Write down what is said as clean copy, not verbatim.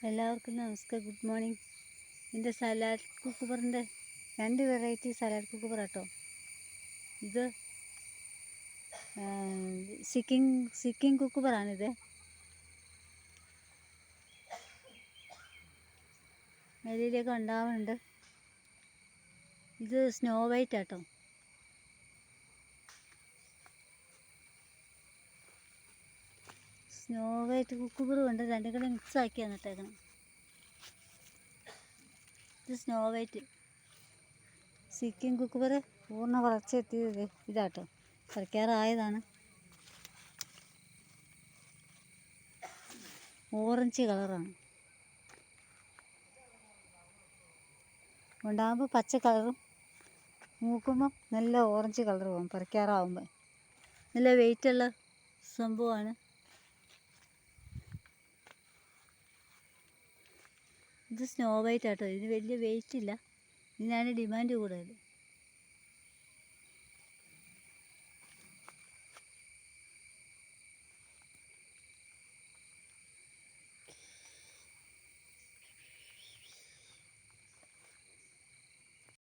എല്ലാവർക്കും നമസ്കാരം, good morning. എൻ്റെ സലാഡ് കുക്കുബറിൻ്റെ 2 വെറൈറ്റി സലാഡ് കുക്കുബർ കേട്ടോ. ഇത് സിക്കിങ് കുക്കുബറാണിത്. വെളിയിലൊക്കെ ഉണ്ടാവുന്നുണ്ട്. ഇത് സ്നോ വൈറ്റ് ആട്ടോ. സ്നോ വൈറ്റ് കുക്കുബറും ഉണ്ട്, രണ്ടും കൂടെ മിക്സ് ആക്കിയാണ് ഇട്ടേക്കണം. ഇത് സ്നോ വൈറ്റ് സിക്കിങ് കുക്കുബർ പൂർണ്ണ വളർച്ച എത്തിയത് ഇതാട്ടോ, പറിക്കാറായതാണ്. ഓറഞ്ച് കളറാണ്, ഉണ്ടാകുമ്പോൾ പച്ച കളറും മൂക്കുമ്പം നല്ല ഓറഞ്ച് കളർ പോകും. പറിക്കാറാവുമ്പോൾ നല്ല വെയിറ്റുള്ള സംഭവമാണ്. ഇത് സ്നോ വൈറ്റ് ആട്ടോ. ഇതിന് വലിയ വെയിറ്റ് ഇല്ല, ഇതിനാണ് ഡിമാൻഡ് കൂടുതൽ.